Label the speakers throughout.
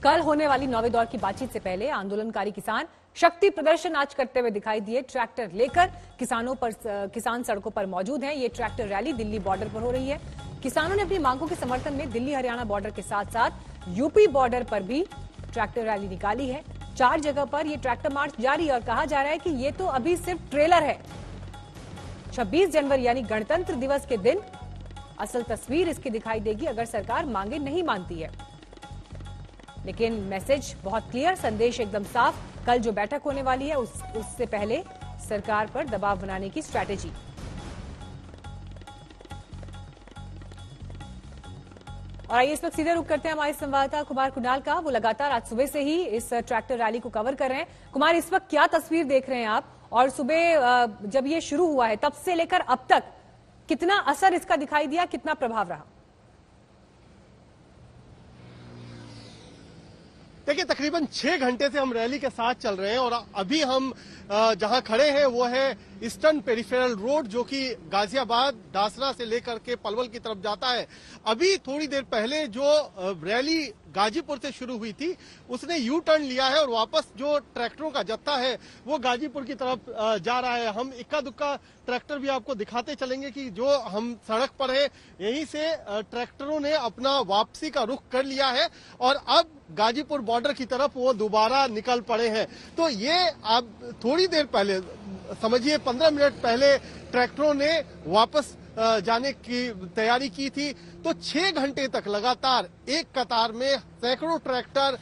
Speaker 1: कल होने वाली 9वें दौर की बातचीत से पहले आंदोलनकारी किसान शक्ति प्रदर्शन आज करते हुए दिखाई दिए। ट्रैक्टर लेकर किसान सड़कों पर मौजूद हैं। ये ट्रैक्टर रैली दिल्ली बॉर्डर पर हो रही है। किसानों ने अपनी मांगों के समर्थन में दिल्ली हरियाणा बॉर्डर के साथ साथ यूपी बॉर्डर पर भी ट्रैक्टर रैली निकाली है। 4 जगह पर यह ट्रैक्टर मार्च जारी और कहा जा रहा है कि ये तो अभी सिर्फ ट्रेलर है। 26 जनवरी यानी गणतंत्र दिवस के दिन असल तस्वीर इसकी दिखाई देगी अगर सरकार मांगे नहीं मानती है। लेकिन मैसेज बहुत क्लियर, संदेश एकदम साफ। कल जो बैठक होने वाली है उससे पहले सरकार पर दबाव बनाने की स्ट्रैटेजी। और आइए इस वक्त सीधे रुख करते हैं हमारे संवाददाता कुमार कुणाल का। वो लगातार आज सुबह से ही इस ट्रैक्टर रैली को कवर कर रहे हैं। कुमार, इस वक्त क्या तस्वीर देख रहे हैं आप, और सुबह जब ये शुरू हुआ है तब से लेकर अब तक कितना असर इसका दिखाई दिया, कितना प्रभाव रहा?
Speaker 2: देखिए, तकरीबन 6 घंटे से हम रैली के साथ चल रहे हैं और अभी हम जहां खड़े हैं वो है ईस्टर्न पेरिफेरल रोड, जो कि गाजियाबाद डासरा से लेकर के पलवल की तरफ जाता है। अभी थोड़ी देर पहले जो रैली गाजीपुर से शुरू हुई थी उसने यू टर्न लिया है और वापस जो ट्रैक्टरों का जत्था है वो गाजीपुर की तरफ जा रहा है। हम इक्का दुक्का ट्रैक्टर भी आपको दिखाते चलेंगे कि जो हम सड़क पर है यहीं से ट्रैक्टरों ने अपना वापसी का रुख कर लिया है और अब गाजीपुर बॉर्डर की तरफ वो दोबारा निकल पड़े हैं। तो ये अब थोड़ी देर पहले, समझिए 15 मिनट पहले ट्रैक्टरों ने वापस जाने की तैयारी की थी। तो 6 घंटे तक लगातार एक कतार में सैकड़ों ट्रैक्टर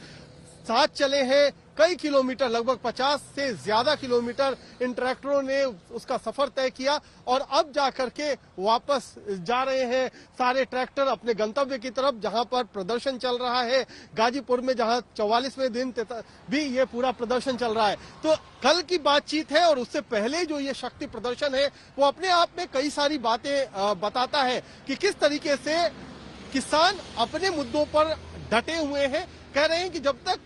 Speaker 2: साथ चले हैं। कई किलोमीटर, लगभग 50 से ज्यादा किलोमीटर इन ट्रैक्टरों ने उसका सफर तय किया और अब जाकर के वापस जा रहे हैं सारे ट्रैक्टर अपने गंतव्य की तरफ, जहां पर प्रदर्शन चल रहा है गाजीपुर में, जहां 44वें दिन भी ये पूरा प्रदर्शन चल रहा है। तो कल की बातचीत है और उससे पहले जो ये शक्ति प्रदर्शन है वो अपने आप में कई सारी बातें बताता है कि किस तरीके से किसान अपने मुद्दों पर डटे हुए हैं। कह रहे हैं कि जब तक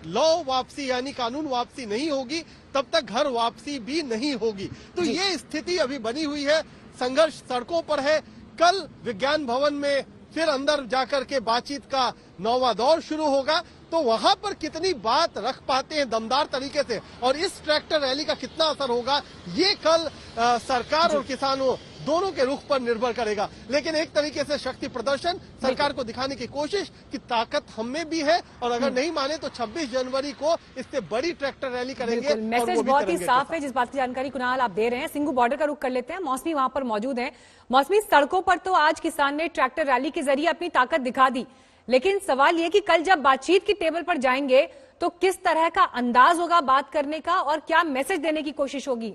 Speaker 2: लॉ वापसी यानी कानून वापसी नहीं होगी तब तक घर वापसी भी नहीं होगी। तो ये स्थिति अभी बनी हुई है। संघर्ष सड़कों पर है। कल विज्ञान भवन में फिर अंदर जाकर के बातचीत का 9वां दौर शुरू होगा। तो वहां पर कितनी बात रख पाते हैं दमदार तरीके से और इस ट्रैक्टर रैली का कितना असर होगा, ये कल सरकार और किसानों दोनों के रुख पर निर्भर करेगा। लेकिन एक तरीके से शक्ति प्रदर्शन सरकार को दिखाने की कोशिश कि ताकत हम में भी है और अगर नहीं माने तो 26 जनवरी को इससे बड़ी ट्रैक्टर रैली करेंगे।
Speaker 1: मैसेज बहुत ही साफ है, जिस बात की जानकारी कुणाल आप दे रहे हैं। सिंघू बॉर्डर का रुख कर लेते हैं। मौसमी वहां पर मौजूद है। मौसमी, सड़कों पर तो आज किसान ने ट्रैक्टर रैली के जरिए अपनी ताकत दिखा दी, लेकिन सवाल यह कि कल जब बातचीत की टेबल पर जाएंगे तो किस तरह का अंदाज होगा बात करने का और क्या मैसेज देने की कोशिश होगी?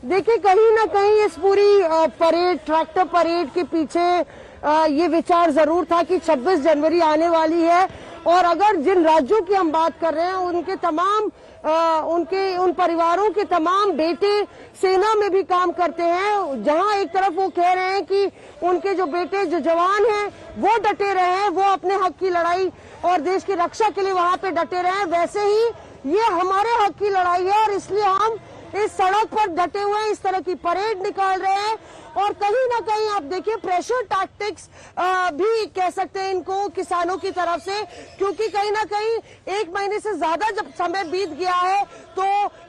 Speaker 3: देखिए, कहीं ना कहीं इस पूरी परेड, ट्रैक्टर परेड के पीछे ये विचार जरूर था कि 26 जनवरी आने वाली है और अगर जिन राज्यों की हम बात कर रहे हैं उनके तमाम उन परिवारों के तमाम बेटे सेना में भी काम करते हैं, जहां एक तरफ वो कह रहे हैं कि उनके जो बेटे, जो जवान हैं वो डटे रहे, वो अपने हक की लड़ाई और देश की रक्षा के लिए वहां पे डटे रहे, वैसे ही ये हमारे हक की लड़ाई है और इसलिए हम इस सड़क पर डटे हुए इस तरह की परेड निकाल रहे हैं। और कहीं ना कहीं आप देखिए प्रेशर टैक्टिक्स भी कह सकते हैं इनको किसानों की तरफ से, क्योंकि कहीं ना कहीं 1 महीने से ज्यादा जब समय बीत गया है तो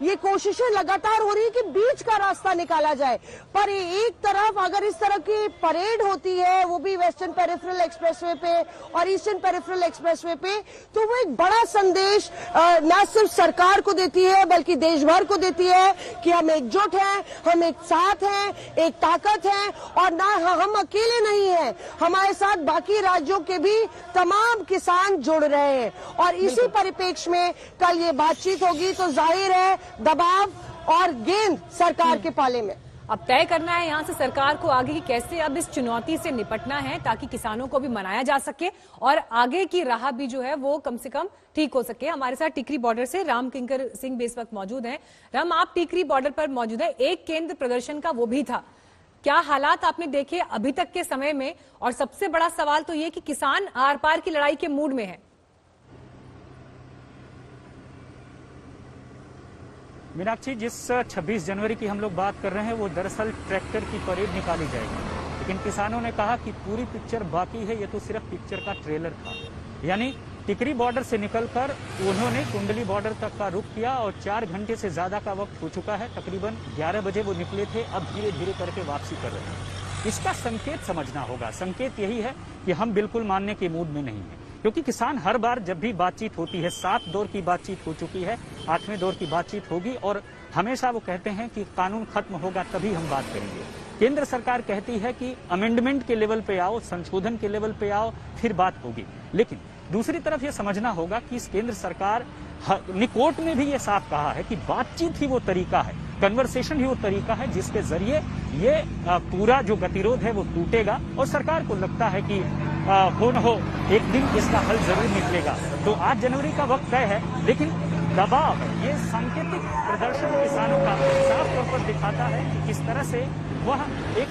Speaker 3: ये कोशिशें लगातार हो रही है कि बीच का रास्ता निकाला जाए। पर एक तरफ अगर इस तरह की परेड होती है, वो भी वेस्टर्न पेरिफेरल एक्सप्रेसवे पे और ईस्टर्न पेरिफेरल एक्सप्रेसवे पे, तो वो एक बड़ा संदेश न सिर्फ सरकार को देती है बल्कि देश भर को देती है कि हम एकजुट हैं, हम एक साथ हैं, एक ताकत है और ना हम अकेले नहीं हैं, हमारे साथ बाकी राज्यों के भी तमाम किसान जुड़ रहे हैं। और इसी परिप्रेक्ष्य में कल ये बातचीत होगी तो जाहिर है दबाव और गेंद सरकार के पाले में।
Speaker 1: अब तय करना है यहां से सरकार को आगे की कैसे अब इस चुनौती से निपटना है ताकि किसानों को भी मनाया जा सके और आगे की राह भी जो है वो कम से कम ठीक हो सके। हमारे साथ टिकरी बॉर्डर से राम किंकर सिंह भी इस वक्त मौजूद हैं। राम, आप टिकरी बॉर्डर पर मौजूद है, एक केंद्र प्रदर्शन का वो भी था, क्या हालात आपने देखे अभी तक के समय में? और सबसे बड़ा सवाल तो ये कि किसान आर पार की लड़ाई के मूड में है।
Speaker 4: मीनाक्षी, जिस 26 जनवरी की हम लोग बात कर रहे हैं वो दरअसल ट्रैक्टर की परेड निकाली जाएगी लेकिन किसानों ने कहा कि पूरी पिक्चर बाकी है, ये तो सिर्फ पिक्चर का ट्रेलर था। यानी टिकरी बॉर्डर से निकलकर उन्होंने कुंडली बॉर्डर तक का रुख किया और 4 घंटे से ज्यादा का वक्त हो चुका है। तकरीबन 11 बजे वो निकले थे, अब धीरे धीरे करके वापसी कर रहे हैं। इसका संकेत समझना होगा। संकेत यही है कि हम बिल्कुल मानने के मूड में नहीं है, क्योंकि किसान हर बार जब भी बातचीत होती है, 7 दौर की बातचीत हो चुकी है, 8वें दौर की बातचीत होगी और हमेशा वो कहते हैं कि कानून खत्म होगा तभी हम बात करेंगे। केंद्र सरकार कहती है कि अमेंडमेंट के लेवल पे आओ, संशोधन के लेवल पे आओ, फिर बात होगी। लेकिन दूसरी तरफ ये समझना होगा कि इस केंद्र सरकार ने कोर्ट में भी ये साफ कहा है कि बातचीत ही वो तरीका है, कन्वर्सेशन ही वो तरीका है जिसके जरिए ये पूरा जो गतिरोध है वो टूटेगा और सरकार को लगता है कि हो न हो एक दिन इसका हल जरूर निकलेगा। तो 8 जनवरी का वक्त तय है, लेकिन दबाव, ये सांकेतिक प्रदर्शन किसानों का साफ तौर पर दिखाता है कि किस तरह से वह एक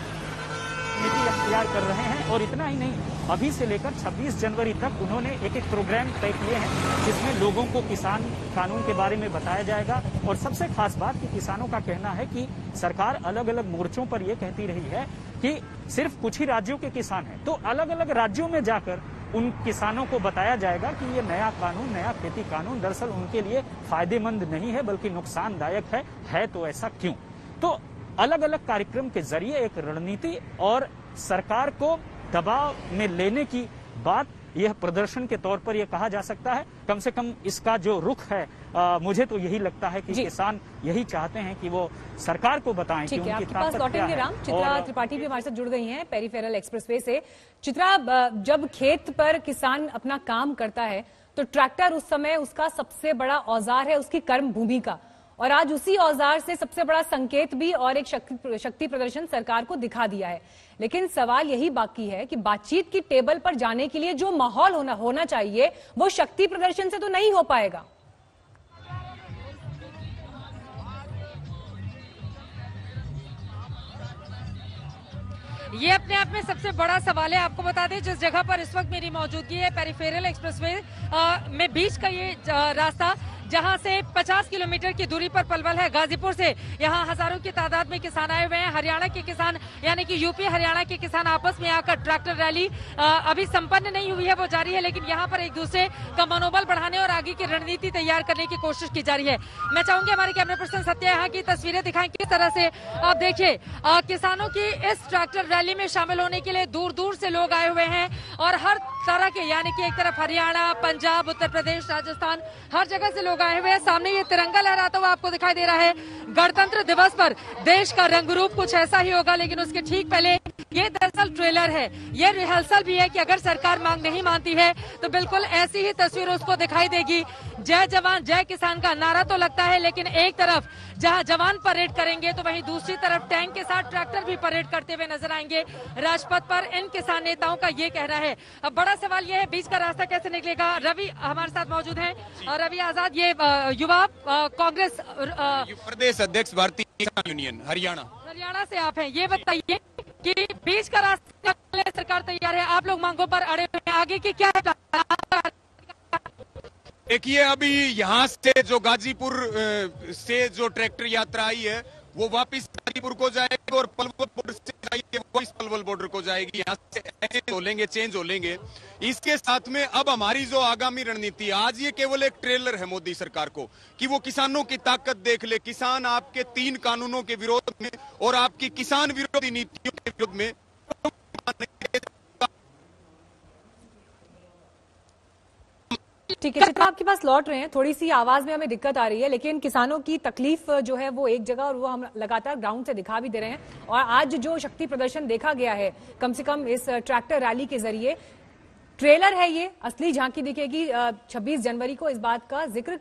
Speaker 4: नीति अख्तियार कर रहे हैं। और इतना ही नहीं, अभी से लेकर 26 जनवरी तक उन्होंने एक प्रोग्राम तय किए हैं जिसमें लोगों को किसान कानून के बारे में बताया जाएगा। और सबसे खास बात कि किसानों का कहना है कि सरकार अलग अलग मोर्चों पर यह कहती रही है कि सिर्फ कुछ ही राज्यों के किसान हैं, तो अलग अलग राज्यों में जाकर उन किसानों को बताया जाएगा कि ये नया कानून, नया खेती कानून दरअसल उनके लिए फायदेमंद नहीं है बल्कि नुकसानदायक है तो ऐसा क्यों। तो अलग अलग कार्यक्रम के जरिए एक रणनीति और सरकार को दबाव में लेने की बात, यह प्रदर्शन के तौर पर यह कहा जा सकता है। कम से कम इसका जो रुख है, मुझे तो यही लगता है कि किसान यही चाहते हैं कि वो सरकार को बताएं कि उनकी ताकत क्या है।
Speaker 1: लौटेंगे राम, चित्रा त्रिपाठी भी हमारे साथ जुड़ गई हैं पेरिफेरल एक्सप्रेसवे से। चित्रा, जब खेत पर किसान अपना काम करता है तो ट्रैक्टर उस समय उसका सबसे बड़ा औजार है, उसकी कर्म भूमि का, और आज उसी औजार से सबसे बड़ा संकेत भी और एक शक्ति प्रदर्शन सरकार को दिखा दिया है। लेकिन सवाल यही बाकी है कि बातचीत की टेबल पर जाने के लिए जो माहौल होना चाहिए वो शक्ति प्रदर्शन से तो नहीं हो पाएगा।
Speaker 5: ये अपने आप में सबसे बड़ा सवाल है। आपको बता दें जिस जगह पर इस वक्त मेरी मौजूदगी है, पेरिफेरल एक्सप्रेसवे में बीच का ये रास्ता, जहां से 50 किलोमीटर की दूरी पर पलवल है। गाजीपुर से यहाँ हजारों की तादाद में किसान आए हुए हैं। हरियाणा के किसान, यानी कि यूपी हरियाणा के किसान आपस में आकर ट्रैक्टर रैली अभी संपन्न नहीं हुई है, वो जारी है, लेकिन यहाँ पर एक दूसरे का मनोबल बढ़ाने और आगे की रणनीति तैयार करने की कोशिश की जा रही है। मैं चाहूंगी हमारे कैमरा पर्सन सत्या यहाँ की तस्वीरें दिखाएं किस तरह से। आप देखिए, किसानों की इस ट्रैक्टर रैली में शामिल होने के लिए दूर दूर से लोग आए हुए हैं और हर तरह के, यानी कि एक तरफ हरियाणा, पंजाब, उत्तर प्रदेश, राजस्थान, हर जगह से लोग आए हुए हैं। सामने ये तिरंगा लहराता हुआ आपको दिखाई दे रहा है। गणतंत्र दिवस पर देश का रंग रूप कुछ ऐसा ही होगा, लेकिन उसके ठीक पहले ये दरअसल ट्रेलर है, ये रिहर्सल भी है कि अगर सरकार मांग नहीं मानती है तो बिल्कुल ऐसी ही तस्वीर उसको दिखाई देगी। जय जवान जय किसान का नारा तो लगता है, लेकिन एक तरफ जहां जवान परेड करेंगे तो वहीं दूसरी तरफ टैंक के साथ ट्रैक्टर भी परेड करते हुए नजर आएंगे राजपथ पर। इन किसान नेताओं का ये कहना है। अब बड़ा सवाल ये है, बीच का रास्ता कैसे निकलेगा। रवि हमारे साथ मौजूद हैं, रवि आजाद, ये युवा कांग्रेस
Speaker 6: प्रदेश अध्यक्ष भारतीय किसान यूनियन हरियाणा
Speaker 5: से आप हैं। ये बताइए कि बीच का रास्ता सरकार तैयार है, आप लोग मांगों पर अड़े हुए हैं, आगे की क्या है?
Speaker 6: देखिए, अभी यहाँ से जो गाजीपुर से जो ट्रैक्टर यात्रा आई है वो वापस गाजीपुर को जाएगी और पलवल बॉर्डर से जाएगी वापस पलवल बॉर्डर को जाएगी। यहाँ से चेंज हो लेंगे। इसके साथ में अब हमारी जो आगामी रणनीति है, आज ये केवल एक ट्रेलर है मोदी सरकार को कि वो किसानों की ताकत देख ले। किसान आपके 3 कानूनों के विरोध में और आपकी किसान विरोधी नीतियों के विरोध में
Speaker 1: ठीक है चित्रा, आपके पास लौट रहे हैं। थोड़ी सी आवाज में हमें दिक्कत आ रही है, लेकिन किसानों की तकलीफ जो है वो एक जगह और वो हम लगातार ग्राउंड से दिखा भी दे रहे हैं। और आज जो शक्ति प्रदर्शन देखा गया है, कम से कम इस ट्रैक्टर रैली के जरिए, ट्रेलर है ये, असली झांकी दिखेगी 26 जनवरी को। इस बात का जिक्र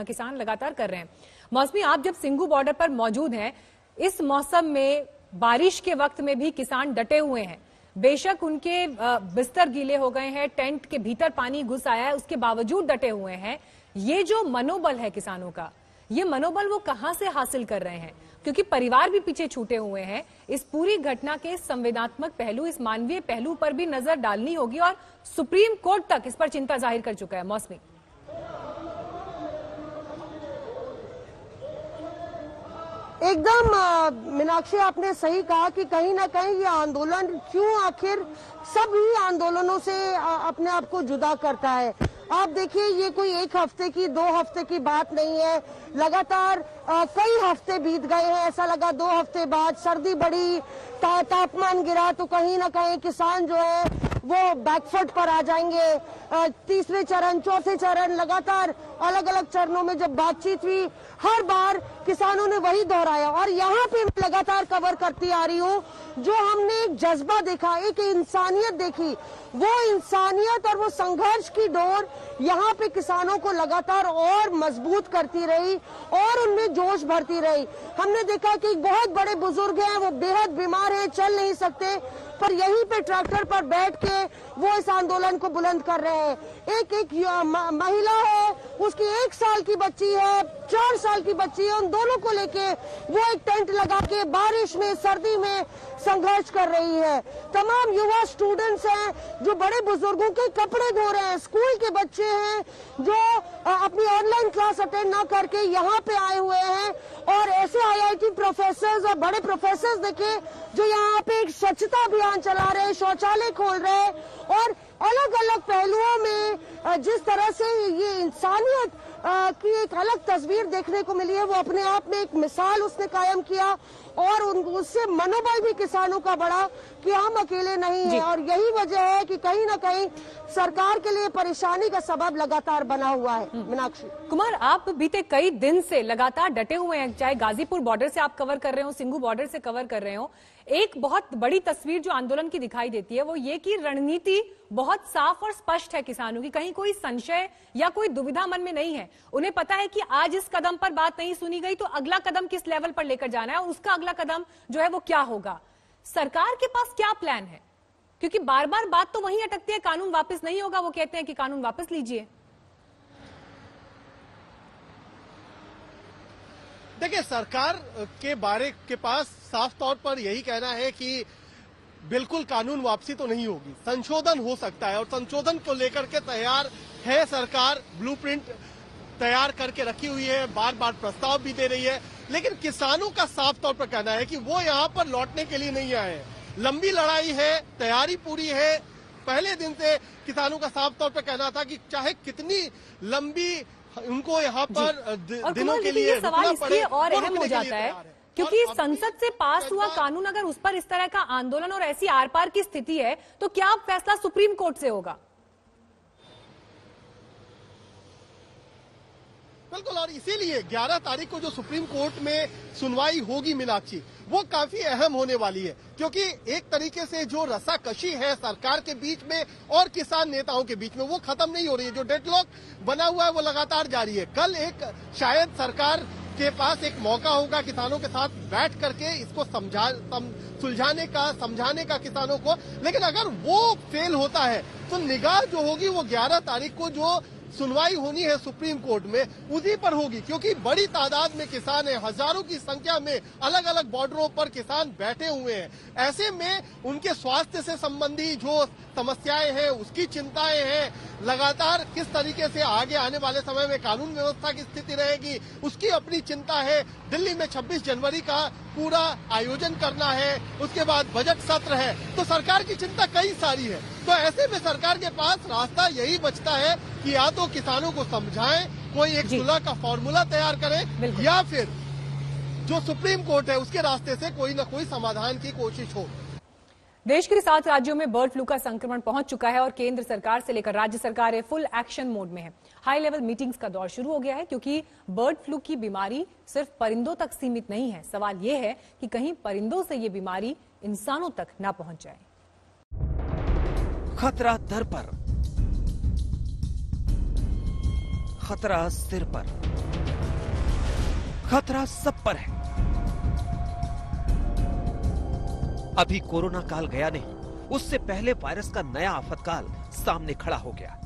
Speaker 1: किसान लगातार कर रहे हैं। मौसमी, आप जब सिंघू बॉर्डर पर मौजूद हैं, इस मौसम में बारिश के वक्त में भी किसान डटे हुए हैं। बेशक उनके बिस्तर गीले हो गए हैं, टेंट के भीतर पानी घुस आया है, उसके बावजूद डटे हुए हैं। ये जो मनोबल है किसानों का, ये मनोबल वो कहां से हासिल कर रहे हैं? क्योंकि परिवार भी पीछे छूटे हुए हैं। इस पूरी घटना के संवेदनात्मक पहलू, इस मानवीय पहलू पर भी नजर डालनी होगी और सुप्रीम कोर्ट तक इस पर चिंता जाहिर कर चुका है। मौसमी,
Speaker 3: एकदम मीनाक्षी, आपने सही कहा कि कहीं ना कहीं ये आंदोलन क्यों आखिर सभी आंदोलनों से अपने आप को जुदा करता है। आप देखिए, ये कोई एक हफ्ते की 2 हफ्ते की बात नहीं है, लगातार कई हफ्ते बीत गए हैं। ऐसा लगा 2 हफ्ते बाद सर्दी बढ़ी, तापमान गिरा तो कहीं ना कहीं किसान जो है वो बैकफुट पर आ जाएंगे। तीसरे चरण, चौथे चरण, लगातार अलग अलग चरणों में जब बातचीत हुई, हर बार किसानों ने वही दोहराया। और यहाँ पे मैं लगातार कवर करती आ रही हूँ, जो हमने एक जज्बा देखा, एक इंसानियत देखी, वो इंसानियत और वो संघर्ष की डोर यहाँ पे किसानों को लगातार और मजबूत करती रही और उनमें जोश भरती रही। हमने देखा कि बहुत बड़े बुजुर्ग हैं, वो बेहद बीमार हैं, चल नहीं सकते, पर यहीं पे ट्रैक्टर पर बैठ के वो इस आंदोलन को बुलंद कर रहे हैं। एक महिला है, उसकी 1 साल की बच्ची है, 4 साल की बच्ची है, उन दोनों को लेके वो एक टेंट लगा के बारिश में, सर्दी में संघर्ष कर रही है। तमाम युवा स्टूडेंट्स हैं जो बड़े बुजुर्गों के कपड़े धो रहे हैं, स्कूल के बच्चे हैं जो अपनी ऑनलाइन क्लास अटेंड ना करके यहाँ पे आए हुए हैं, और ऐसे IIT प्रोफेसर्स और बड़े प्रोफेसर्स देखे जो यहाँ पे एक स्वच्छता अभियान चला रहे हैं, शौचालय खोल रहे हैं, और अलग अलग पहलुओं में जिस तरह से ये इंसानियत की एक अलग तस्वीर देखने को मिली है, वो अपने आप में एक मिसाल उसने कायम किया, और उससे मनोबल भी किसानों का बढ़ा कि हम अकेले नहीं हैं। और यही वजह है कि कहीं ना कहीं सरकार के लिए परेशानी का सबब लगातार बना हुआ है। मीनाक्षी
Speaker 1: कुमार, आप बीते कई दिन से लगातार डटे हुए हैं, चाहे गाजीपुर बॉर्डर से आप कवर कर रहे हो, सिंघू बॉर्डर से कवर कर रहे हो। एक बहुत बड़ी तस्वीर जो आंदोलन की दिखाई देती है वो ये कि रणनीति बहुत साफ और स्पष्ट है किसानों की, कहीं कोई संशय या कोई दुविधा मन में नहीं है। उन्हें पता है कि आज इस कदम पर बात नहीं सुनी गई तो अगला कदम किस लेवल पर लेकर जाना है और उसका अगला कदम जो है वो क्या होगा। सरकार के पास क्या प्लान है, क्योंकि बार बार बात तो वहीं अटकती है, कानून वापस नहीं होगा, वो कहते हैं कि कानून वापस लीजिए।
Speaker 2: देखिए, सरकार के बारे के पास साफ तौर पर यही कहना है कि बिल्कुल कानून वापसी तो नहीं होगी, संशोधन हो सकता है, और संशोधन को लेकर के तैयार है सरकार, ब्लूप्रिंट तैयार करके रखी हुई है, बार बार प्रस्ताव भी दे रही है। लेकिन किसानों का साफ तौर पर कहना है कि वो यहाँ पर लौटने के लिए नहीं आए हैं, लंबी लड़ाई है, तैयारी पूरी है। पहले दिन से किसानों का साफ तौर पर कहना था कि चाहे कितनी लंबी उनको यहाँ पर दिनों के लिए
Speaker 1: सवाल इसलिए और अहम हो जाता है क्योंकि
Speaker 2: और
Speaker 1: संसद से पास हुआ कानून अगर उस पर इस तरह का आंदोलन और ऐसी आर पार की स्थिति है तो क्या अब फैसला सुप्रीम कोर्ट से होगा?
Speaker 2: बिल्कुल, और इसीलिए 11 तारीख को जो सुप्रीम कोर्ट में सुनवाई होगी मीनाक्षी, वो काफी अहम होने वाली है, क्योंकि एक तरीके से जो रस्साकशी है सरकार के बीच में और किसान नेताओं के बीच में वो खत्म नहीं हो रही है। जो डेडलॉक बना हुआ है वो लगातार जारी है। कल एक शायद सरकार के पास एक मौका होगा किसानों के साथ बैठ करके इसको सुलझाने का, समझाने का किसानों को, लेकिन अगर वो फेल होता है तो निगाह जो होगी वो 11 तारीख को जो सुनवाई होनी है सुप्रीम कोर्ट में उसी पर होगी, क्योंकि बड़ी तादाद में किसान हैं, हजारों की संख्या में अलग अलग बॉर्डरों पर किसान बैठे हुए हैं। ऐसे में उनके स्वास्थ्य से संबंधी जो समस्याएं हैं, उसकी चिंताएं हैं, लगातार किस तरीके से आगे आने वाले समय में कानून व्यवस्था की स्थिति रहेगी उसकी अपनी चिंता है। दिल्ली में 26 जनवरी का पूरा आयोजन करना है, उसके बाद बजट सत्र है, तो सरकार की चिंता कई सारी है। तो ऐसे में सरकार के पास रास्ता यही बचता है कि या तो किसानों को समझाएं, कोई एक सुलह का फॉर्मूला तैयार करें, या फिर जो सुप्रीम कोर्ट है उसके रास्ते से कोई न कोई समाधान की कोशिश हो।
Speaker 1: देश के 7 राज्यों में बर्ड फ्लू का संक्रमण पहुंच चुका है और केंद्र सरकार से लेकर राज्य सरकारें फुल एक्शन मोड में है। हाई लेवल मीटिंग्स का दौर शुरू हो गया है, क्योंकि बर्ड फ्लू की बीमारी सिर्फ परिंदों तक सीमित नहीं है। सवाल यह है कि कहीं परिंदों से ये बीमारी इंसानों तक ना पहुंच जाए।
Speaker 7: खतरा दर पर, खतरा सिर पर, खतरा सब पर है। अभी कोरोना काल गया नहीं, उससे पहले वायरस का नया आफतकाल सामने खड़ा हो गया।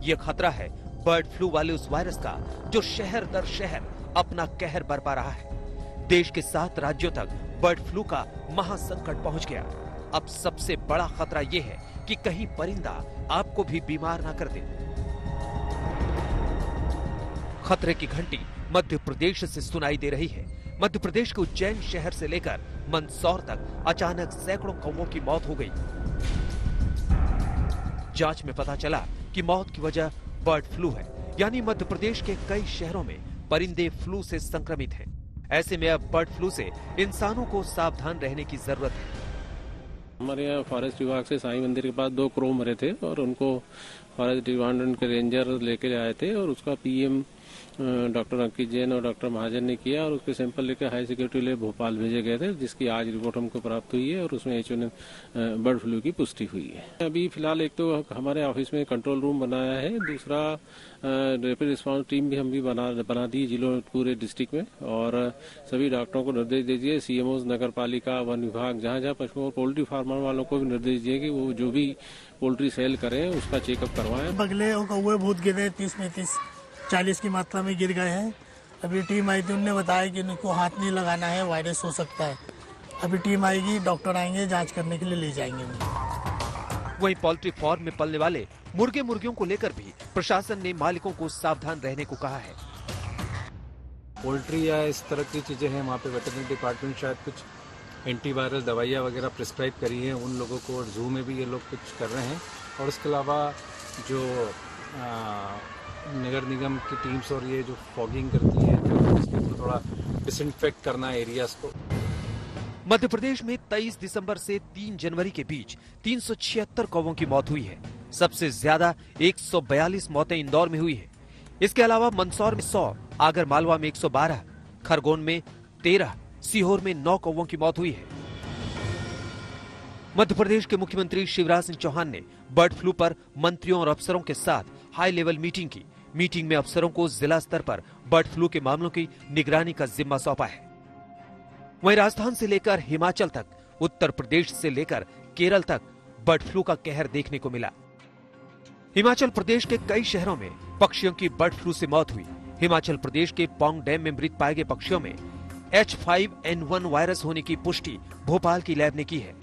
Speaker 7: यह खतरा है बर्ड फ्लू वाले उस वायरस का जो शहर दर शहर अपना कहर बरपा रहा है। देश के 7 राज्यों तक बर्ड फ्लू का महासंकट पहुंच गया। अब सबसे बड़ा खतरा यह है कि कहीं परिंदा आपको भी बीमार ना कर दे। खतरे की घंटी मध्य प्रदेश से सुनाई दे रही है। मध्य प्रदेश के उज्जैन शहर से लेकर मंदसौर तक अचानक सैकड़ों कौवों की मौत हो गई। जांच में पता चला कि मौत की वजह बर्ड फ्लू है, यानी मध्य प्रदेश के कई शहरों में परिंदे फ्लू से संक्रमित हैं। ऐसे में अब बर्ड फ्लू से इंसानों को सावधान रहने की जरूरत है।
Speaker 8: हमारे यहाँ फॉरेस्ट विभाग से साईं मंदिर के पास 2 क्रो मरे थे और उनको फॉरेस्ट डिपार्टमेंट के रेंजर लेके आए थे और उसका पीएम डॉक्टर अंकित जैन और डॉक्टर महाजन ने किया और उसके सैंपल लेकर हाई सिक्योरिटी ले भोपाल भेजे गए थे, जिसकी आज रिपोर्ट हमको प्राप्त हुई है और उसमें H1N1 बर्ड फ्लू की पुष्टि हुई है। अभी फिलहाल एक तो हमारे ऑफिस में कंट्रोल रूम बनाया है, दूसरा रैपिड रिस्पांस टीम भी हम भी बना दी जिलों पूरे डिस्ट्रिक्ट में, और सभी डॉक्टरों को निर्देश दीजिए, सीएमओ, नगर पालिका, वन विभाग, जहाँ जहाँ पशु और पोल्ट्री फार्मर वालों को भी निर्देश दिए कि वो जो भी पोल्ट्री सेल करें उसका चेकअप करवाएं।
Speaker 9: बगले और कौवे बहुत गिरे, 30-40 की मात्रा में गिर गए हैं। अभी टीम आई थी, उन्होंने बताया कि इनको हाथ नहीं लगाना है, वायरस हो सकता है। अभी टीम आएगी, डॉक्टर आएंगे, जांच करने के लिए ले जाएंगे।
Speaker 7: वहीं पोल्ट्री फार्म में पलने वाले मुर्गे मुर्गियों को लेकर भी प्रशासन ने मालिकों को सावधान रहने को कहा है।
Speaker 10: पोल्ट्री या इस तरह की चीजें हैं, वहाँ पे वेटरनरी डिपार्टमेंट शायद कुछ एंटीवायरल दवाइयाँ वगैरह प्रिस्क्राइब करी हैं उन लोगों को, और जू में भी ये लोग कुछ कर रहे हैं। और इसके अलावा जो नगर निगम की टीम्स और ये जो फॉगिंग करती है, तो इसके ऊपर थोड़ा डिसइंफेक्ट करना एरियाज को।
Speaker 7: मध्य प्रदेश में 23 दिसंबर से 3 जनवरी के बीच 376 कौवों की मौत हुई है। सबसे ज्यादा 142 मौतें इंदौर में हुई है। इसके अलावा मंदसौर में 100, आगर मालवा में 112, खरगोन में 13, सीहोर में 9 कौवों की मौत हुई है। मध्य प्रदेश के मुख्यमंत्री शिवराज सिंह चौहान ने बर्ड फ्लू पर मंत्रियों और अफसरों के साथ हाई लेवल मीटिंग की। मीटिंग में अफसरों को जिला स्तर पर बर्ड फ्लू के मामलों की निगरानी का जिम्मा सौंपा है। वहीं राजस्थान से लेकर हिमाचल तक, उत्तर प्रदेश से लेकर केरल तक बर्ड फ्लू का कहर देखने को मिला। हिमाचल प्रदेश के कई शहरों में पक्षियों की बर्ड फ्लू से मौत हुई। हिमाचल प्रदेश के पौंग डैम में मृत पाए गए पक्षियों में H5N1 वायरस होने की पुष्टि भोपाल की लैब ने की है।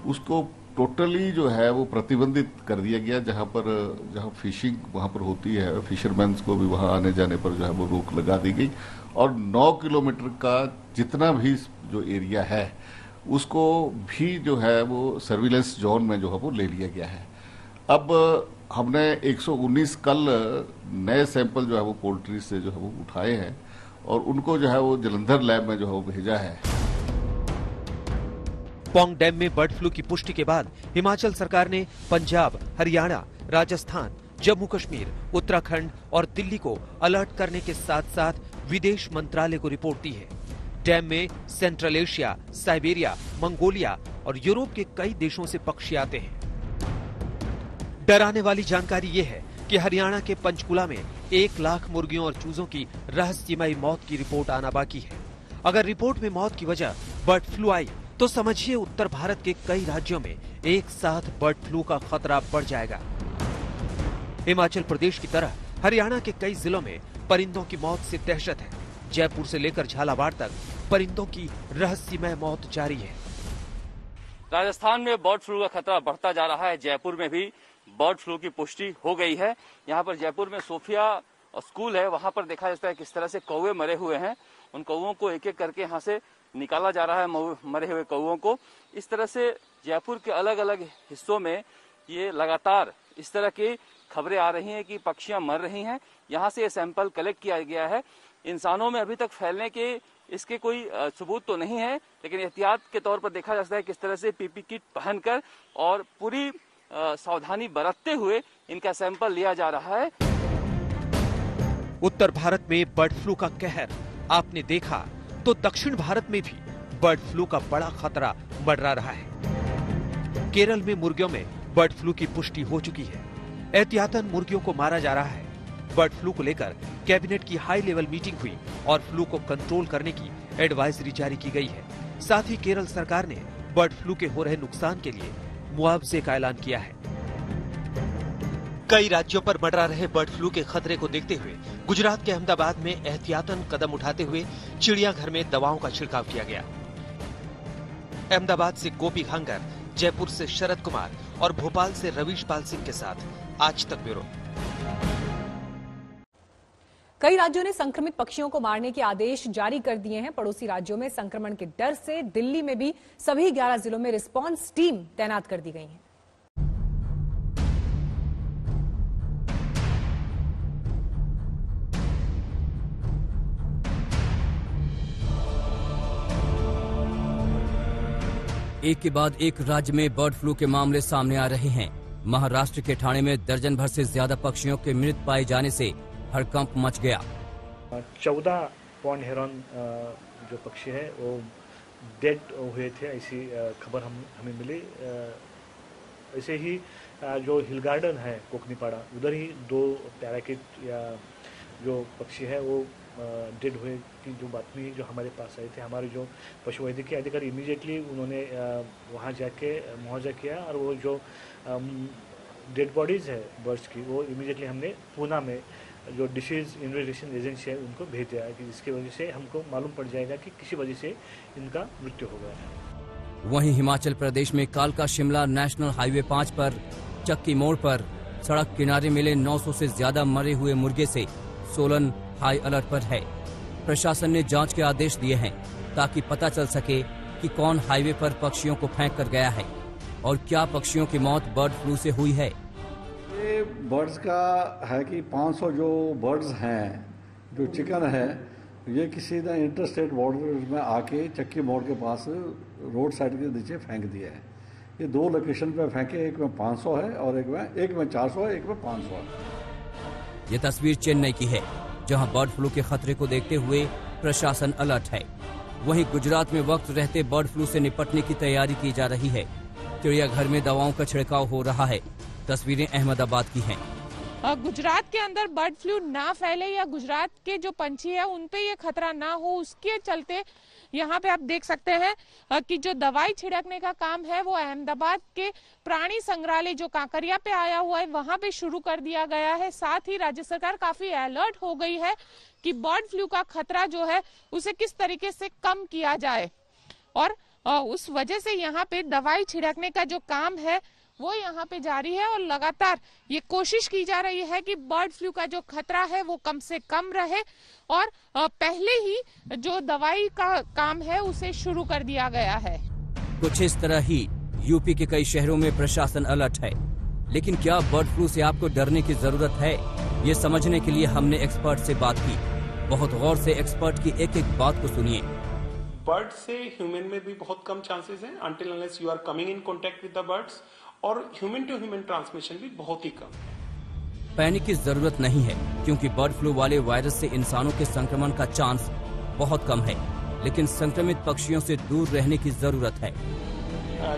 Speaker 11: उसको टोटली जो है वो प्रतिबंधित कर दिया गया, जहां फिशिंग वहां पर होती है, फिशरमैन को भी वहां आने जाने पर जो है वो रोक लगा दी गई, और 9 किलोमीटर का जितना भी जो एरिया है उसको भी जो है वो सर्विलेंस जोन में जो है वो ले लिया गया है। अब हमने 119 कल नए सैंपल जो है वो पोल्ट्री से जो है वो उठाए हैं और उनको जो है वो जलंधर लैब में जो है वो भेजा है।
Speaker 7: पौंग डैम में बर्ड फ्लू की पुष्टि के बाद हिमाचल सरकार ने पंजाब, हरियाणा, राजस्थान, जम्मू कश्मीर, उत्तराखंड और दिल्ली को अलर्ट करने के साथ साथ विदेश मंत्रालय को रिपोर्ट दी है। डैम में सेंट्रल एशिया, साइबेरिया, मंगोलिया और यूरोप के कई देशों से पक्षी आते हैं। डराने वाली जानकारी ये है कि हरियाणा के पंचकुला में 1 लाख मुर्गियों और चूजों की रहस्यमयी मौत की रिपोर्ट आना बाकी है। अगर रिपोर्ट में मौत की वजह बर्ड फ्लू आई तो समझिए उत्तर भारत के कई राज्यों में एक साथ बर्ड फ्लू का खतरा बढ़ जाएगा। हिमाचल प्रदेश की तरह हरियाणा के कई जिलों में परिंदों की मौत से दहशत है। जयपुर से लेकर झालावाड़ तक परिंदों की रहस्यमय मौत जारी है।
Speaker 12: राजस्थान में बर्ड फ्लू का खतरा बढ़ता जा रहा है। जयपुर में भी बर्ड फ्लू की पुष्टि हो गई है। यहाँ पर जयपुर में सोफिया स्कूल है, वहां पर देखा जाता है किस तरह से कौवे मरे हुए हैं। उन कौवों को एक एक करके यहाँ से निकाला जा रहा है, मरे हुए कौवों को। इस तरह से जयपुर के अलग अलग हिस्सों में ये लगातार इस तरह की खबरें आ रही हैं कि पक्षियां मर रही हैं। यहाँ से ये सैंपल कलेक्ट किया गया है। इंसानों में अभी तक फैलने के इसके कोई सबूत तो नहीं है, लेकिन एहतियात के तौर पर देखा जा सकता है किस तरह से पीपी किट पहनकर और पूरी सावधानी बरतते हुए इनका सैंपल लिया जा रहा है।
Speaker 7: उत्तर भारत में बर्ड फ्लू का कहर आपने देखा तो दक्षिण भारत में भी बर्ड फ्लू का बड़ा खतरा बढ़ रहा है। केरल में मुर्गियों में बर्ड फ्लू की पुष्टि हो चुकी है। एहतियातन मुर्गियों को मारा जा रहा है। बर्ड फ्लू को लेकर कैबिनेट की हाई लेवल मीटिंग हुई और फ्लू को कंट्रोल करने की एडवाइजरी जारी की गई है। साथ ही केरल सरकार ने बर्ड फ्लू के हो रहे नुकसान के लिए मुआवजे का ऐलान किया है। कई राज्यों पर मंडरा रहे बर्ड फ्लू के खतरे को देखते हुए गुजरात के अहमदाबाद में एहतियातन कदम उठाते हुए चिड़ियाघर में दवाओं का छिड़काव किया गया। अहमदाबाद से गोपी घांगर, जयपुर से शरद कुमार और भोपाल से रवीश पाल सिंह के साथ आज तक ब्यूरो।
Speaker 1: कई राज्यों ने संक्रमित पक्षियों को मारने के आदेश जारी कर दिए हैं। पड़ोसी राज्यों में संक्रमण के डर से दिल्ली में भी सभी 11 जिलों में रिस्पांस टीम तैनात कर दी गई है।
Speaker 13: एक के बाद एक राज्य में बर्ड फ्लू के मामले सामने आ रहे हैं। महाराष्ट्र के ठाणे में दर्जन भर से ज्यादा पक्षियों के मृत पाए जाने से हड़कंप मच गया।
Speaker 14: 14 पॉन्ड हेरॉन जो पक्षी है वो डेड हुए थे, ऐसी खबर हमें मिली। ऐसे ही जो हिल गार्डन है कोकनीपाड़ा, उधर ही 2 पैराकिट या जो पक्षी है वो डेड हुए की जो बातमी जो हमारे पास आई थी। हमारे जो पशु वैद्यकीय अधिकारी इमीडिएटली उन्होंने वहाँ जाके मुआवजा किया और वो जो डेड बॉडीज़ है बर्ड्स की वो इमीडिएटली हमने पूना में जो डिसीज इन्वेस्टिगेशन एजेंसी है उनको भेज दिया है कि जिसकी वजह से हमको मालूम पड़ जाएगा कि किसी वजह से इनका मृत्यु हो गया है।
Speaker 13: वहीं हिमाचल प्रदेश में कालका शिमला नेशनल हाईवे 5 पर चक्की मोड़ पर सड़क किनारे मिले 900 से ज्यादा मरे हुए मुर्गे से सोलन हाई अलर्ट पर है। प्रशासन ने जांच के आदेश दिए हैं ताकि पता चल सके कि कौन हाईवे पर पक्षियों को फेंक कर गया है और क्या पक्षियों की मौत बर्ड फ्लू से हुई है।
Speaker 15: ये बर्ड्स का है कि 500 जो बर्ड्स हैं, जो चिकन है, ये किसी ने इंटरस्टेट बॉर्डर में आके चक्की मोड़ के पास रोड साइड के नीचे फेंक दिया है। ये 2 लोकेशन पे फेंके, एक में 500 है और एक में 400 है, एक में 500 है।
Speaker 13: ये तस्वीर चेन्नई की है जहां बर्ड फ्लू के खतरे को देखते हुए प्रशासन अलर्ट है। वहीं गुजरात में वक्त रहते बर्ड फ्लू से निपटने की तैयारी की जा रही है। चिड़ियाघर में दवाओं का छिड़काव हो रहा है। तस्वीरें अहमदाबाद की हैं।
Speaker 16: गुजरात के अंदर बर्ड फ्लू ना फैले या गुजरात के जो पंछी है उन पे ये खतरा ना हो, उसके चलते यहाँ पे आप देख सकते हैं कि जो दवाई छिड़कने का काम है वो अहमदाबाद के प्राणी संग्रहालय जो कांकरिया पे आया हुआ है वहां पे शुरू कर दिया गया है। साथ ही राज्य सरकार काफी अलर्ट हो गई है कि बर्ड फ्लू का खतरा जो है उसे किस तरीके से कम किया जाए और उस वजह से यहाँ पे दवाई छिड़कने का जो काम है वो यहाँ पे जारी है और लगातार ये कोशिश की जा रही है कि बर्ड फ्लू का जो खतरा है वो कम से कम रहे और पहले ही जो दवाई का काम है उसे शुरू कर दिया गया है।
Speaker 13: कुछ इस तरह ही यूपी के कई शहरों में प्रशासन अलर्ट है। लेकिन क्या बर्ड फ्लू से आपको डरने की जरूरत है? ये समझने के लिए हमने एक्सपर्ट से बात की। बहुत गौर से एक्सपर्ट की एक एक बात को सुनिए।
Speaker 17: बर्ड से ह्यूमन में भी बहुत कम चांसेस हैं until unless you are coming in contact with the birds, और ह्यूमन टू ह्यूमन ट्रांसमिशन भी बहुत ही कम।
Speaker 13: पैनिक की जरूरत नहीं है क्योंकि बर्ड फ्लू वाले वायरस से इंसानों के संक्रमण का चांस बहुत कम है, लेकिन संक्रमित पक्षियों से दूर रहने की जरूरत है।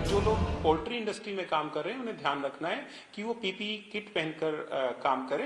Speaker 17: जो लोग पोल्ट्री इंडस्ट्री में काम कर रहे हैं उन्हें ध्यान रखना है कि वो पीपीई किट पहनकर काम करें।